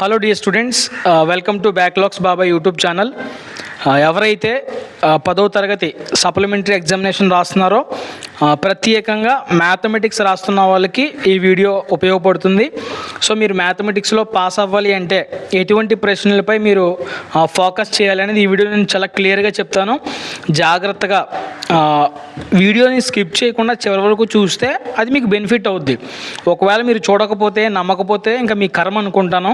Hello dear students, welcome to backlogs Baba YouTube channel. ఎవరైతే 10వ తరగతి సప్లిమెంటరీ ఎగ్జామినేషన్ రాస్తున్నారో ప్రత్యేకంగా మ్యాథమెటిక్స్ రాస్తున్న వాళ్ళకి ఈ వీడియో ఉపయోగపడుతుంది. సో మీరు మ్యాథమెటిక్స్లో పాస్ అవ్వాలి అంటే ఎటువంటి ప్రశ్నలపై మీరు ఫోకస్ చేయాలి అనేది ఈ వీడియో నేను చాలా క్లియర్గా చెప్తాను. జాగ్రత్తగా వీడియోని స్కిప్ చేయకుండా చివరి వరకు చూస్తే అది మీకు బెనిఫిట్ అవుద్ది. ఒకవేళ మీరు చూడకపోతే నమ్మకపోతే ఇంకా మీ కర్మ అనుకుంటాను.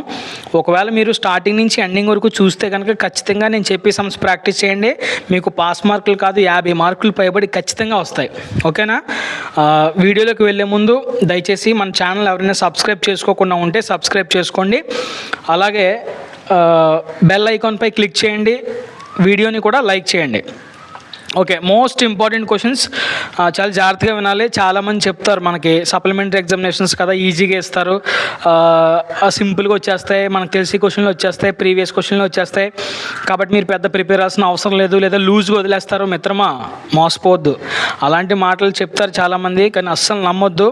ఒకవేళ మీరు స్టార్టింగ్ నుంచి ఎండింగ్ వరకు చూస్తే కనుక ఖచ్చితంగా నేను చెప్పే సమ్స్ ప్రాక్టీస్ చేయండి. మీకు పాస్ మార్కులు కాదు 50 మార్కులు పైబడి ఖచ్చితంగా వస్తాయి. ఓకేనా? వీడియోలోకి వెళ్ళే ముందు దయచేసి మన ఛానల్ ఎవరైనా సబ్స్క్రైబ్ చేసుకోకుండా ఉంటే సబ్స్క్రైబ్ చేసుకోండి. అలాగే బెల్ ఐకాన్పై క్లిక్ చేయండి. వీడియోని కూడా లైక్ చేయండి. ఓకే, మోస్ట్ ఇంపార్టెంట్ క్వశ్చన్స్ చాలా జాగ్రత్తగా వినాలి. చాలామంది చెప్తారు మనకి సప్లిమెంటరీ ఎగ్జామినేషన్స్ కదా ఈజీగా ఇస్తారు, సింపుల్గా వచ్చేస్తాయి, మనకు తెలిసి క్వశ్చన్లు వచ్చేస్తాయి, ప్రీవియస్ క్వశ్చన్లు వచ్చేస్తాయి, కాబట్టి మీరు పెద్ద ప్రిపేర్ అవ్వాల్సిన అవసరం లేదు, లేదా లూజ్గా వదిలేస్తారు. మిత్రమా, మోసపోవద్దు. అలాంటి మాటలు చెప్తారు చాలామంది, కానీ అస్సలు నమ్మొద్దు.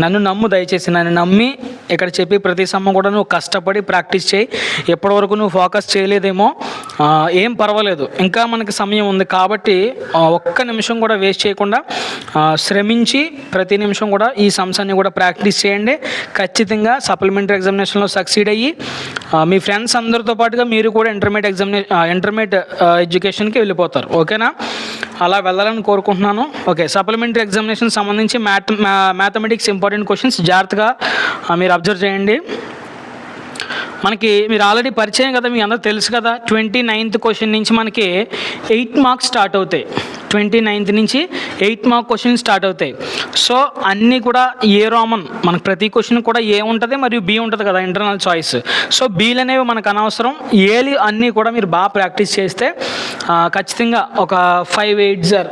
నన్ను నమ్ము, దయచేసి నన్ను నమ్మి ఇక్కడ చెప్పి ప్రతి సమ్మ కూడా నువ్వు కష్టపడి ప్రాక్టీస్ చేయి. ఎప్పటివరకు నువ్వు ఫోకస్ చేయలేదేమో ఏం పర్వాలేదు, ఇంకా మనకి సమయం ఉంది. కాబట్టి ఒక్క నిమిషం కూడా వేస్ట్ చేయకుండా శ్రమించి ప్రతి నిమిషం కూడా ఈ సమ్స్ అన్ని కూడా ప్రాక్టీస్ చేయండి. ఖచ్చితంగా సప్లిమెంటరీ ఎగ్జామినేషన్లో సక్సీడ్ అయ్యి మీ ఫ్రెండ్స్ అందరితో పాటుగా మీరు కూడా ఇంటర్మీడియట్ ఎడ్యుకేషన్కి వెళ్ళిపోతారు. ఓకేనా? అలా వెళ్ళాలని కోరుకుంటున్నాను. ఓకే, సప్లిమెంటరీ ఎగ్జామినేషన్ సంబంధించి మ్యాథమెటిక్స్ ఇంపార్టెంట్ క్వశ్చన్స్ జాగ్రత్తగా మీరు అబ్జర్వ్ చేయండి. మనకి మీరు ఆల్రెడీ పరిచయం కదా, మీ అందరూ తెలుసు కదా. 29th క్వశ్చన్ నుంచి మనకి 8 మార్క్స్ స్టార్ట్ అవుతాయి. 29th నుంచి 8 మార్క్ క్వశ్చన్ స్టార్ట్ అవుతాయి. సో అన్నీ కూడా ఏ రోమన్, మనకు ప్రతి క్వశ్చన్ కూడా ఏ ఉంటుంది మరియు బి ఉంటుంది కదా, ఇంటర్నల్ చాయిస్. సో బీలు అనేవి మనకు అనవసరం. ఏలు అన్నీ కూడా మీరు బాగా ప్రాక్టీస్ చేస్తే ఖచ్చితంగా ఒక 5 8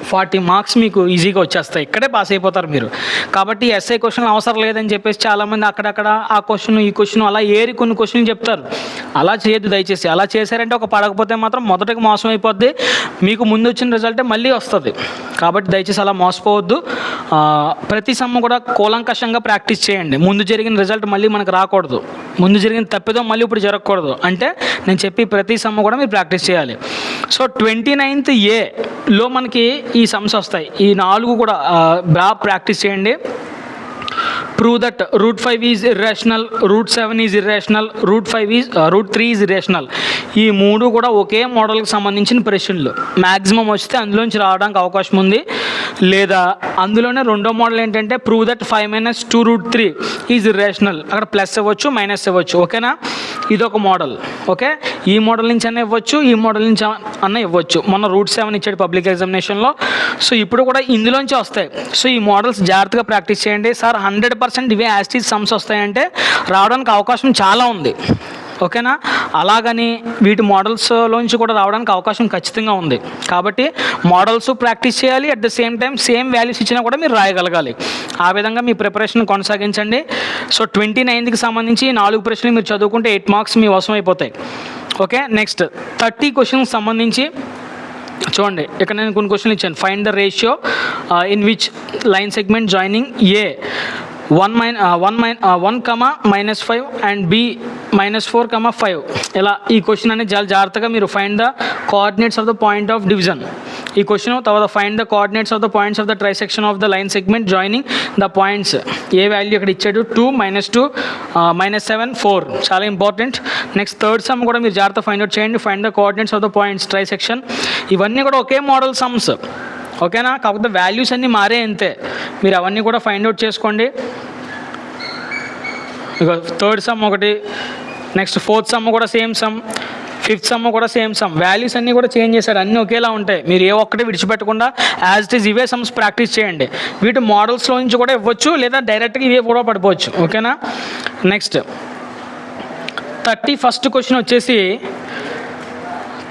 40 మార్క్స్ మీకు ఈజీగా వచ్చేస్తాయి. ఇక్కడే పాస్ అయిపోతారు మీరు. కాబట్టి ఎస్ఐ క్వశ్చన్ అవసరం లేదని చెప్పేసి చాలామంది అక్కడక్కడ ఆ క్వశ్చన్ ఈ క్వశ్చన్ అలా ఏరి కొన్ని క్వశ్చన్లు చెప్తారు. అలా చేయొద్దు దయచేసి. అలా చేశారంటే ఒక పడకపోతే మాత్రం మొదటికి మోసం అయిపోద్ది, మీకు ముందు వచ్చిన రిజల్టే మళ్ళీ వస్తుంది. కాబట్టి దయచేసి అలా మోసపోవద్దు. ప్రతి సమ్మ కూడా కూలంకషంగా ప్రాక్టీస్ చేయండి. ముందు జరిగిన రిజల్ట్ మళ్ళీ మనకు రాకూడదు, ముందు జరిగిన తప్పిదో మళ్ళీ ఇప్పుడు జరగకూడదు. అంటే నేను చెప్పి ప్రతి సమ్మ కూడా మీరు ప్రాక్టీస్ చేయాలి. సో 29th ఏలో మనకి ఈ సమ్స్ వస్తాయి. ఈ 4 కూడా బాగా ప్రాక్టీస్ చేయండి. Prove that √5 is irrational, √7 is irrational, √3 is irrational. ఈ 3 కూడా ఒకే మోడల్కి సంబంధించిన ప్రశ్నలు. మ్యాక్సిమం వస్తే అందులోంచి రావడానికి అవకాశం ఉంది. లేదా అందులోనే రెండో మోడల్ ఏంటంటే ప్రూవ్ దట్ 5 - 2 √3 ఈజ్ ఇర్రేషనల్. అక్కడ ప్లస్ ఇవ్వచ్చు, మైనస్ ఇవ్వచ్చు. ఓకేనా? ఇదొక మోడల్. ఓకే, ఈ మోడల్ నుంచి అన్న ఇవ్వచ్చు, ఈ మోడల్ నుంచి అన్న ఇవ్వచ్చు. మొన్న √7 ఇచ్చాడు పబ్లిక్ ఎగ్జామినేషన్లో. సో ఇప్పుడు కూడా ఇందులోంచి వస్తాయి. సో ఈ మోడల్స్ జాగ్రత్తగా ప్రాక్టీస్ చేయండి. సార్ 100% ఇవే యాస్టీజ్ సమ్స్ వస్తాయంటే రావడానికి అవకాశం చాలా ఉంది. ఓకేనా? అలాగని వీటి మోడల్స్లోంచి కూడా రావడానికి అవకాశం ఖచ్చితంగా ఉంది. కాబట్టి మోడల్స్ ప్రాక్టీస్ చేయాలి, at the same time same values ఇచ్చినా కూడా మీరు రాయగలగాలి. ఆ విధంగా మీ ప్రిపరేషన్ కొనసాగించండి. సో 29th సంబంధించి 4 ప్రశ్నలు మీరు చదువుకుంటే 8 మార్క్స్ మీ వశం అయిపోతాయి. ఓకే, నెక్స్ట్ 30 క్వశ్చన్స్ సంబంధించి చూడండి. ఇక్కడ నేను కొన్ని క్వశ్చన్లు ఇచ్చాను. Find the ratio in which line segment joining A 1, -5 and B -4, 5. ఇలా ఈ క్వశ్చన్ అనేది చాలా జాగ్రత్తగా మీరు find the coordinates of the point of division. ఈ క్వశ్చన్ తర్వాత find the coordinates of the points of the trisection of the line segment joining the points. ఏ value ఇక్కడ ఇచ్చాడు? 2, -2, -7, 4. చాలా ఇంపార్టెంట్. నెక్స్ట్ థర్డ్ సమ్ కూడా మీరు జాగ్రత్త ఫైండ్ అవుట్ చేయండి. Find the coordinates of the points trisection. ఇవన్నీ కూడా ఒకే మోడల్ సమ్స్. ఓకేనా? కాకపోతే వాల్యూస్ అన్నీ మారే అంతే. మీరు అవన్నీ కూడా ఫైండ్ అవుట్ చేసుకోండి. ఇక థర్డ్ సమ్ ఒకటి, నెక్స్ట్ ఫోర్త్ సమ్ కూడా సేమ్ సమ్, ఫిఫ్త్ సమ్ కూడా సేమ్ సమ్. వాల్యూస్ అన్నీ కూడా చేంజ్ చేశారు, అన్నీ ఒకేలా ఉంటాయి. మీరు ఏ ఒక్కటి విడిచిపెట్టకుండా యాజ్ ఇట్ ఈజ్ ఇవే సమ్స్ ప్రాక్టీస్ చేయండి. వీటి మోడల్స్లో నుంచి కూడా ఇవ్వచ్చు, లేదా డైరెక్ట్గా ఇవే కూడా పడిపోవచ్చు. ఓకేనా? నెక్స్ట్ 31st క్వశ్చన్ వచ్చేసి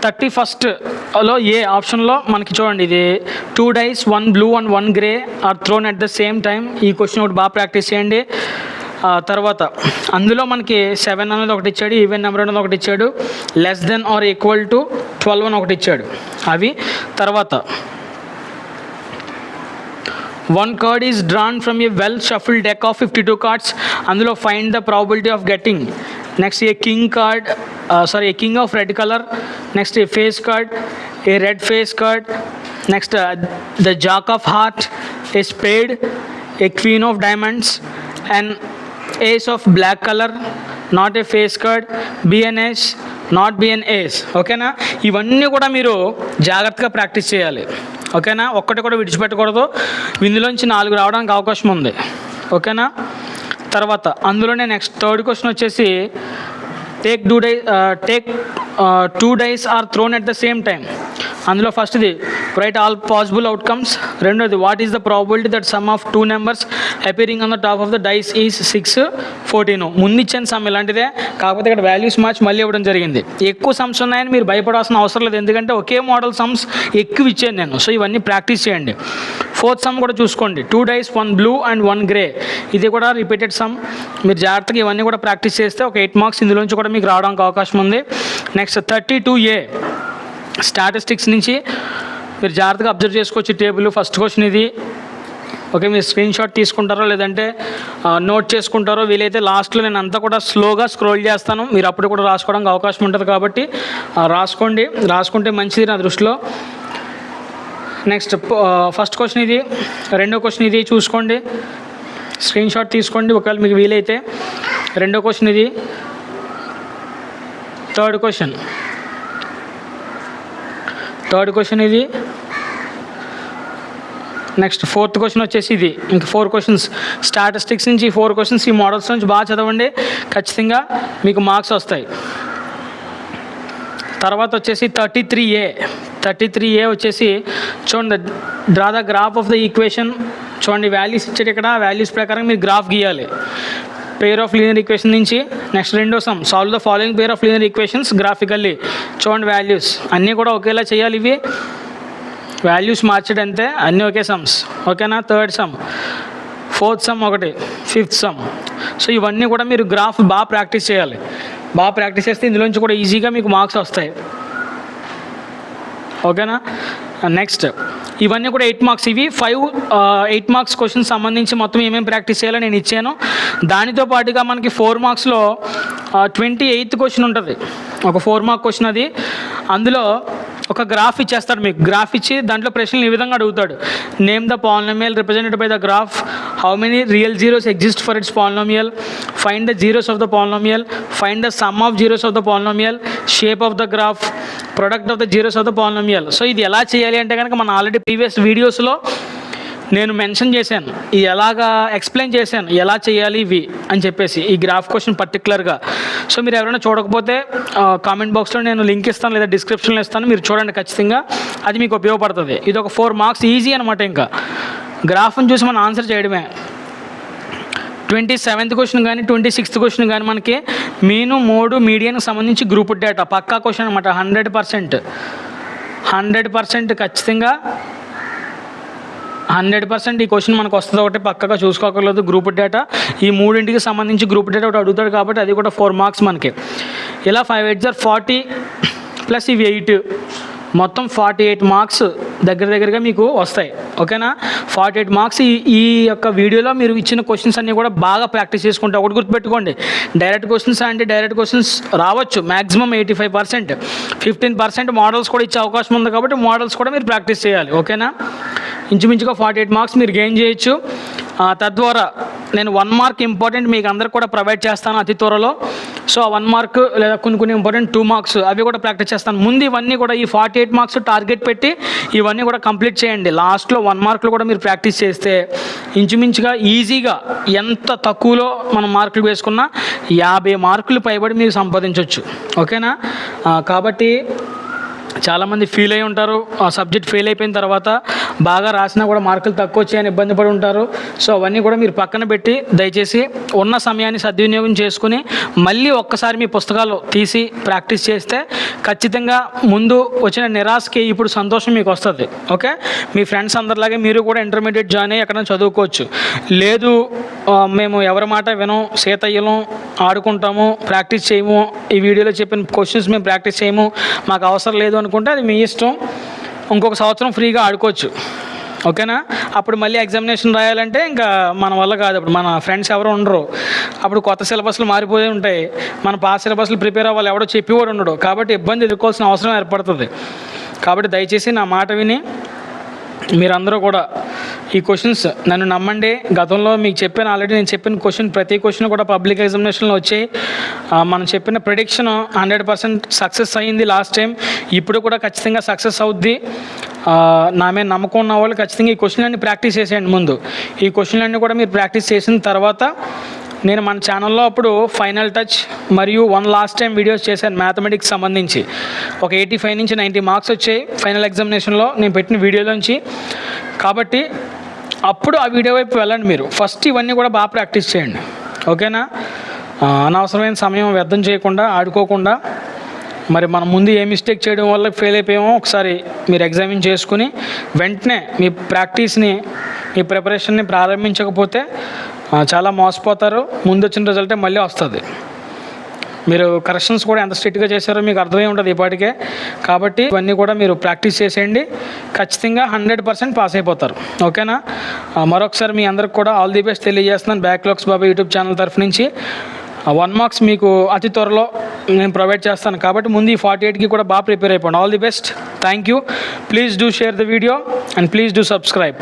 31స్ట్లో ఏ ఆప్షన్లో మనకి చూడండి, ఇది 2 dice, 1 blue and 1 grey are thrown at the same time. ఈ క్వశ్చన్ ఒకటి బాగా ప్రాక్టీస్ చేయండి. తర్వాత అందులో మనకి 7 అనేది ఒకటి ఇచ్చాడు, ఈవెన్ నెంబర్ అనేది ఒకటి ఇచ్చాడు, <= 12 అని ఒకటి ఇచ్చాడు. అవి తర్వాత 1 card is drawn from a well shuffled deck of 52 cards. అందులో find the probability of getting next a king card, a king of red colour, next a face card, a red face card, next the jack of heart, a spade, a queen of diamonds, and ace of black colour, not a face card, be an ace, not be an ace. ఓకేనా, ఇవన్నీ కూడా మీరు జాగ్రత్తగా practice చేయాలి. ఓకేనా, ఒక్కటి కూడా విడిచిపెట్టకూడదు. ఇందులోంచి 4 రావడానికి అవకాశం ఉంది. ఓకేనా, తర్వాత అందులోనే నెక్స్ట్ థర్డ్ క్వశ్చన్ వచ్చేసి take 2 dice are thrown at the same time. అందులో ఫస్ట్ది రైట్ ఆల్ పాసిబుల్ అవుట్కమ్స్, రెండోది what is the probability that sum of 2 numbers appearing on the top of the dice is 6, 14. ముందు ఇచ్చిన some ఇలాంటిదే, కాకపోతే ఇక్కడ values మార్చి మళ్ళీ ఇవ్వడం జరిగింది. ఎక్కువ సమ్స్ ఉన్నాయని మీరు భయపడాల్సిన అవసరం లేదు, ఎందుకంటే ఒకే మోడల్ సమ్స్ ఎక్కువ ఇచ్చాను నేను. సో ఇవన్నీ ప్రాక్టీస్ చేయండి. ఫోర్త్ సమ్ కూడా చూసుకోండి, 2 డైస్ 1 బ్లూ అండ్ 1 గ్రే. ఇది కూడా రిపీటెడ్ సమ్. మీరు జాగ్రత్తగా ఇవన్నీ కూడా ప్రాక్టీస్ చేస్తే ఒక 8 మార్క్స్ ఇందులోంచి కూడా మీకు రావడానికి అవకాశం ఉంది. నెక్స్ట్ 32A స్టాటిస్టిక్స్ నుంచి మీరు జాగ్రత్తగా అబ్జర్వ్ చేసుకోవచ్చు టేబుల్. ఫస్ట్ క్వశ్చన్ ఇది. ఓకే, మీరు స్క్రీన్ షాట్ తీసుకుంటారో లేదంటే నోట్ చేసుకుంటారో, వీలైతే లాస్ట్లో నేను అంతా కూడా స్లోగా స్క్రోల్ చేస్తాను, మీరు అప్పుడు కూడా రాసుకోవడానికి అవకాశం ఉంటుంది. కాబట్టి రాసుకుంటే మంచిది నా దృష్టిలో. నెక్స్ట్ ఫస్ట్ క్వశ్చన్ ఇది, రెండో క్వశ్చన్ ఇది చూసుకోండి, స్క్రీన్ షాట్ తీసుకోండి ఒకవేళ మీకు వీలైతే. రెండో క్వశ్చన్ ఇది, థర్డ్ క్వశ్చన్ ఇది. నెక్స్ట్ ఫోర్త్ క్వశ్చన్ వచ్చేసి ఇది. ఇంక 4 క్వశ్చన్స్ స్టాటిస్టిక్స్ నుంచి 4 క్వశ్చన్స్ ఈ మోడల్స్ నుంచి బాగా చదవండి, ఖచ్చితంగా మీకు మార్క్స్ వస్తాయి. తర్వాత వచ్చేసి 33A వచ్చేసి చూడండి, draw the graph of the equation. చూడండి వాల్యూస్ ఇచ్చాడు ఇక్కడ, వాల్యూస్ ప్రకారం మీరు గ్రాఫ్ గీయాలి. పేర్ ఆఫ్ లీనియర్ ఈక్వేషన్ నుంచి నెక్స్ట్ రెండో some, solve the following pair of linear equations graphically. చూడండి వాల్యూస్ అన్నీ కూడా ఒకేలా చేయాలి. ఇవి వాల్యూస్ మార్చడం అంతే, అన్నీ ఒకే సమ్స్. ఓకేనా, థర్డ్ సమ్, ఫోర్త్ సమ్ ఒకటి, ఫిఫ్త్ సమ్. సో ఇవన్నీ కూడా మీరు గ్రాఫ్ బాగా ప్రాక్టీస్ చేయాలి. బాగా ప్రాక్టీస్ చేస్తే ఇందులోంచి కూడా ఈజీగా మీకు మార్క్స్ వస్తాయి. ఓకేనా, నెక్స్ట్ ఇవన్నీ కూడా 8 మార్క్స్. ఇవి 8 మార్క్స్ క్వశ్చన్స్ సంబంధించి మొత్తం ఏమేమి ప్రాక్టీస్ చేయాలో నేను ఇచ్చాను. దానితో పాటుగా మనకి 4 మార్క్స్లో 28th క్వశ్చన్ ఉంటుంది, ఒక 4 మార్క్ క్వశ్చన్. అది అందులో ఒక గ్రాఫ్ ఇచ్చేస్తాడు మీకు. గ్రాఫ్ ఇచ్చి దాంట్లో ప్రశ్నలు ఈ విధంగా అడుగుతాడు. Name the polynomial represented by the graph, how many real zeros exist for it's polynomial, find the zeros of the polynomial, find the sum of zeros of the polynomial, shape of the graph, product of the zeros of the polynomial. So ఇది ఎలా చేయాలి అంటే కనుక మన already previous వీడియోస్లో నేను mention చేశాను, ఇది ఎలాగా ఎక్స్ప్లెయిన్ చేశాను, ఎలా చేయాలి ఇవి అని చెప్పేసి, ఈ గ్రాఫ్ క్వశ్చన్ పర్టికులర్గా. సో మీరు ఎవరైనా చూడకపోతే కామెంట్ బాక్స్లో నేను లింక్ ఇస్తాను లేదా డిస్క్రిప్షన్లో ఇస్తాను, మీరు చూడండి ఖచ్చితంగా, అది మీకు ఉపయోగపడుతుంది. ఇది ఒక 4 మార్క్స్ ఈజీ అనమాట. ఇంకా గ్రాఫ్ని చూసి మనం ఆన్సర్ చేయడమే. 27th క్వశ్చన్ కానీ 26th క్వశ్చన్ కానీ మనకి మీను, మోడు, మీడియానికి సంబంధించి గ్రూప్ డేటా పక్కా క్వశ్చన్ అనమాట. 100% ఖచ్చితంగా 100% ఈ క్వశ్చన్ మనకు వస్తుంది. ఒకటి పక్కగా చూసుకోకర్లేదు. గ్రూప్ డేటా ఈ 3ంటికి సంబంధించి గ్రూప్ డేటా ఒకటి అడుగుతాడు కాబట్టి అది కూడా 4 మార్క్స్ మనకి. ఇలా 5 8 40 ప్లస్ ఇవి 8, మొత్తం 48 మార్క్స్ దగ్గరగా మీకు వస్తాయి. ఓకేనా, 48 మార్క్స్ ఈ యొక్క వీడియోలో మీరు ఇచ్చిన క్వశ్చన్స్ అన్నీ కూడా బాగా ప్రాక్టీస్ చేసుకుంటే. ఒకటి గుర్తుపెట్టుకోండి, డైరెక్ట్ క్వశ్చన్స్ రావచ్చు మ్యాక్సిమం 85%, 15% మోడల్స్ కూడా ఇచ్చే అవకాశం ఉంది కాబట్టి మోడల్స్ కూడా మీరు ప్రాక్టీస్ చేయాలి. ఓకేనా, ఇంచుమించుగా 48 మార్క్స్ మీరు గెయిన్ చేయొచ్చు. తద్వారా నేను 1 మార్క్ ఇంపార్టెంట్ మీకు అందరికి కూడా ప్రొవైడ్ చేస్తాను అతి త్వరలో. సో ఆ 1 మార్క్ లేదా కొన్ని ఇంపార్టెంట్ 2 మార్క్స్ అవి కూడా ప్రాక్టీస్ చేస్తాను. ముందు ఇవన్నీ కూడా ఈ 48 మార్క్స్ టార్గెట్ పెట్టి ఇవన్నీ కూడా కంప్లీట్ చేయండి. లాస్ట్లో 1 మార్కులు కూడా మీరు ప్రాక్టీస్ చేస్తే ఇంచుమించుగా ఈజీగా ఎంత తక్కువలో మనం మార్కులు వేసుకున్నా 50 మార్కులు పైబడి మీరు సంపాదించవచ్చు. ఓకేనా, కాబట్టి చాలామంది ఫీల్ అయి ఉంటారు, ఆ సబ్జెక్ట్ ఫెయిల్ అయిపోయిన తర్వాత బాగా రాసినా కూడా మార్కులు తక్కువ వచ్చాయని ఇబ్బంది పడి ఉంటారు. సో అవన్నీ కూడా మీరు పక్కన పెట్టి దయచేసి ఉన్న సమయాన్ని సద్వినియోగం చేసుకుని మళ్ళీ ఒక్కసారి మీ పుస్తకాలు తీసి ప్రాక్టీస్ చేస్తే ఖచ్చితంగా ముందు వచ్చిన నిరాశకి ఇప్పుడు సంతోషం మీకు వస్తుంది. ఓకే, మీ ఫ్రెండ్స్ అందరిలాగే మీరు కూడా ఇంటర్మీడియట్ జాయిన్ అయ్యి ఎక్కడైనా చదువుకోవచ్చు. లేదు మేము ఎవరి మాట వినం, సీతయ్యలం ఆడుకుంటాము, ప్రాక్టీస్ చేయము, ఈ వీడియోలో చెప్పిన క్వశ్చన్స్ మేము ప్రాక్టీస్ చేయము, మాకు అవసరం లేదు అనుకుంటే అది మీ ఇష్టం. ఇంకొక సంవత్సరం ఫ్రీగా ఆడుకోవచ్చు. ఓకేనా? అప్పుడు మళ్ళీ ఎగ్జామినేషన్ రాయాలంటే ఇంకా మన వల్ల కాదు. అప్పుడు మన ఫ్రెండ్స్ ఎవరు ఉండరు, అప్పుడు కొత్త సిలబస్లు మారిపోయి ఉంటాయి, మన పాత సిలబస్లు ప్రిపేర్ అవ్వాలి, ఎవడో చెప్పేవాడు ఉండడు, కాబట్టి ఇబ్బంది ఎదుర్కోవాల్సిన అవసరం ఏర్పడుతుంది. కాబట్టి దయచేసి నా మాట విని మీరందరూ కూడా ఈ క్వశ్చన్స్ నన్ను నమ్మండి. గతంలో మీకు చెప్పాను ఆల్రెడీ, నేను చెప్పిన ప్రతి క్వశ్చన్ కూడా పబ్లిక్ ఎగ్జామినేషన్లో వచ్చాయి. మనం చెప్పిన ప్రిడిక్షన్ 100% సక్సెస్ అయ్యింది లాస్ట్ టైం. ఇప్పుడు కూడా ఖచ్చితంగా సక్సెస్ అవుద్ది. నా మీద నమ్మకం ఉన్న వాళ్ళు ఖచ్చితంగా ఈ క్వశ్చన్లన్నీ ప్రాక్టీస్ చేసేయండి. ముందు ఈ క్వశ్చన్లన్నీ కూడా మీరు ప్రాక్టీస్ చేసిన తర్వాత నేను మన ఛానల్లో అప్పుడు ఫైనల్ టచ్ మరియు లాస్ట్ టైం వీడియోస్ చేశాను మ్యాథమెటిక్స్ సంబంధించి. ఒక 85 నుంచి 90 మార్క్స్ వచ్చాయి ఫైనల్ ఎగ్జామినేషన్లో నేను పెట్టిన వీడియోలోంచి. కాబట్టి అప్పుడు ఆ వీడియో వైపు వెళ్ళండి. మీరు ఫస్ట్ ఇవన్నీ కూడా బాగా ప్రాక్టీస్ చేయండి. ఓకేనా? అనవసరమైన సమయం వ్యర్థం చేయకుండా, ఆడుకోకుండా, మరి మనం ముందు ఏ మిస్టేక్ చేయడం వల్ల ఫెయిల్ అయిపోయామో ఒకసారి మీరు ఎగ్జామిన్ చేసుకుని వెంటనే మీ ప్రాక్టీస్ని, మీ ప్రిపరేషన్ని ప్రారంభించకపోతే చాలా మోసపోతారు. ముందు వచ్చిన రిజల్టే మళ్ళీ వస్తుంది. మీరు కరెక్షన్స్ కూడా ఎంత స్ట్రిక్ట్గా చేశారో మీకు అర్థమై ఉంటుంది ఇప్పటికే. కాబట్టి ఇవన్నీ కూడా మీరు ప్రాక్టీస్ చేసేయండి, ఖచ్చితంగా 100% పాస్ అయిపోతారు. ఓకేనా? మరొకసారి మీ అందరికి కూడా ఆల్ ది బెస్ట్ తెలియజేస్తున్నాను బ్యాక్లాగ్స్ బాబాయ్ యూట్యూబ్ ఛానల్ తరఫు నుంచి. 1 మార్క్స్ మీకు అతి త్వరలో నేను ప్రొవైడ్ చేస్తాను. కాబట్టి ముందు ఈ 48కి కూడా బాగా ప్రిపేర్ అయిపోండి. All the best. Thank you. Please do share the video and please do subscribe.